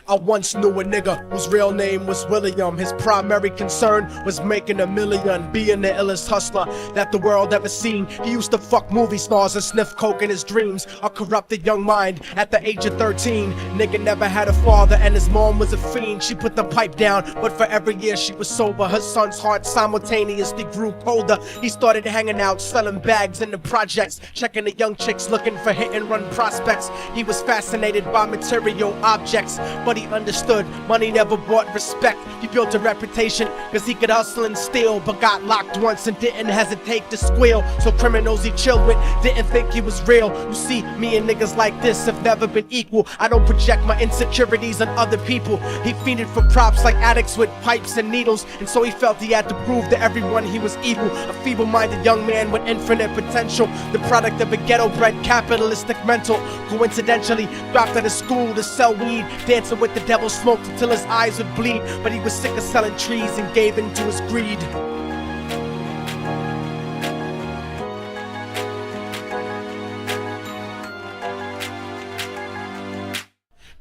I once knew a nigga whose real name was William. His primary concern was making a million, being the illest hustler that the world ever seen. He used to fuck movie stars and sniff coke in his dreams. A corrupted young mind at the age of 13. Nigga never had a father and his mom was a fiend. She put the pipe down, but for every year she was sober, her son's heart simultaneously grew colder. He started hanging out, selling bags in the projects, checking the young chicks looking for hit and run prospects. He was fascinated by material objects, but he understood money never brought respect. He built a reputation cause he could hustle and steal, but got locked once and didn't hesitate to squeal. So criminals he chilled with didn't think he was real. You see, me and niggas like this have never been equal. I don't project my insecurities on other people. He fiended for props like addicts with pipes and needles, and so he felt he had to prove to everyone he was evil. A feeble-minded young man with infinite potential, the product of a ghetto-bred capitalistic mental. Coincidentally dropped out of school to sell weed, dancing with the devil, smoked until his eyes would bleed. But he was sick of selling trees and gave in to his greed.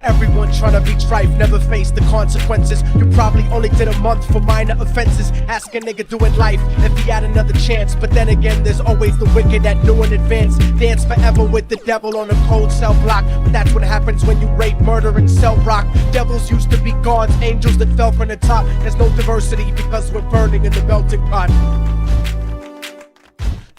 Everyone tryna be trife, never face the consequences. You probably only did a month for minor offenses. Ask a nigga doing life if he had another chance. But then again, there's always the wicked that knew in advance. Dance forever with the devil on a cold cell block. But that's what happens when you rape, murder, and sell rock. Devils used to be gods, angels that fell from the top. There's no diversity because we're burning in the melting pot.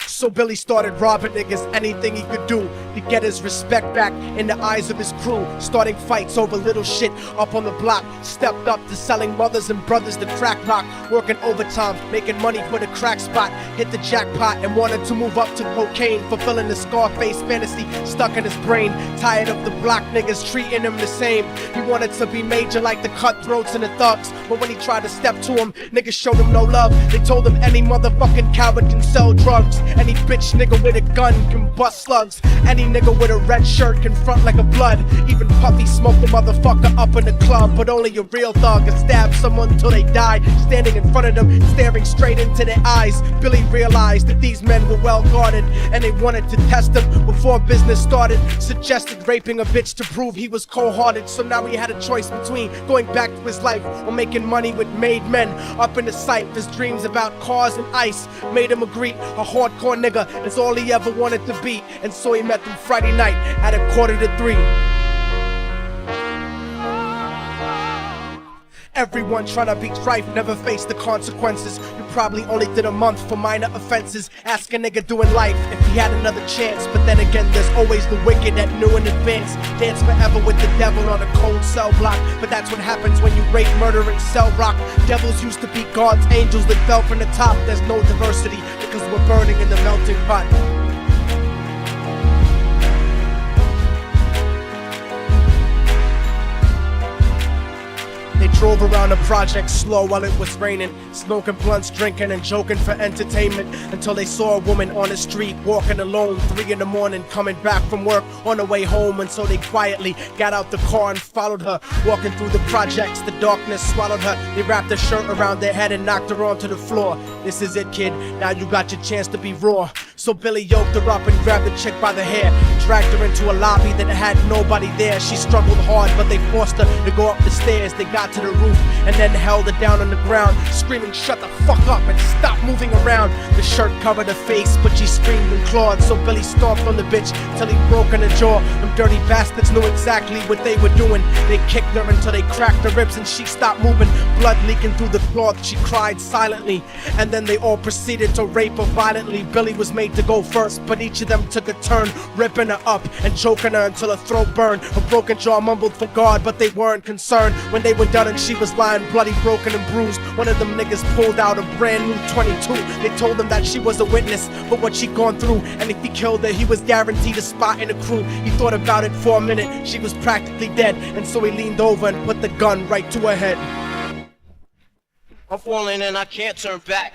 So Billy started robbing niggas, anything he could do to get his respect back in the eyes of his crew. Starting fights over little shit up on the block. Stepped up to selling mothers and brothers the crack rock. Working overtime, making money for the crack spot. Hit the jackpot and wanted to move up to cocaine, fulfilling the Scarface fantasy stuck in his brain. Tired of the block niggas treating him the same. He wanted to be major like the cutthroats and the thugs. But when he tried to step to him, niggas showed him no love. They told him any motherfucking coward can sell drugs. Any bitch nigga with a gun can bust slugs. Any nigga with a red shirt can front like a blood. Even Puffy smoked the motherfucker up in the club. But only a real thug can stab someone till they die. Standing in front of them, staring straight into their eyes, Billy realized that these men were well guarded, and they wanted to test him before business started. Suggested raping a bitch to prove he was cold-hearted. So now he had a choice between going back to his life or making money with made men. Up in the sight, his dreams about cars and ice made him agree a hardcore nigga is all he ever wanted to be. And so he met them Friday night at 2:45. Everyone tryna be trife, never face the consequences. You probably only did a month for minor offenses. Ask a nigga doing life if he had another chance. But then again, there's always the wicked that knew in advance. Dance forever with the devil on a cold cell block. But that's what happens when you rape, murder, and sell rock. Devils used to be gods, angels that fell from the top. There's no diversity because we're burning in the melting pot. They drove around the project slow while it was raining, smoking blunts, drinking and joking for entertainment, until they saw a woman on the street walking alone, 3 in the morning, coming back from work on the way home. And so they quietly got out the car and followed her. Walking through the projects, the darkness swallowed her. They wrapped her shirt around their head and knocked her onto the floor. This is it, kid, now you got your chance to be raw. So Billy yoked her up and grabbed the chick by the hair, dragged her into a lobby that had nobody there. She struggled hard, but they forced her to go up the stairs. They got to the roof and then held her down on the ground, screaming, "Shut the fuck up and stop moving around." The shirt covered her face, but she screamed and clawed. So Billy stomped on the bitch till he broke in her jaw. Them dirty bastards knew exactly what they were doing. They kicked her until they cracked her ribs and she stopped moving, blood leaking through the cloth. She cried silently, and then they all proceeded to rape her violently. Billy was made to go first, but each of them took a turn, ripping her up and choking her until her throat burned. Her broken jaw mumbled for God, but they weren't concerned. When they were done and she was lying bloody, broken and bruised, one of them niggas pulled out a brand new 22. They told him that she was a witness for what she'd gone through, and if he killed her, he was guaranteed a spot in the crew. He thought about it for a minute, she was practically dead, and so he leaned over and put the gun right to her head. I'm falling and I can't turn back.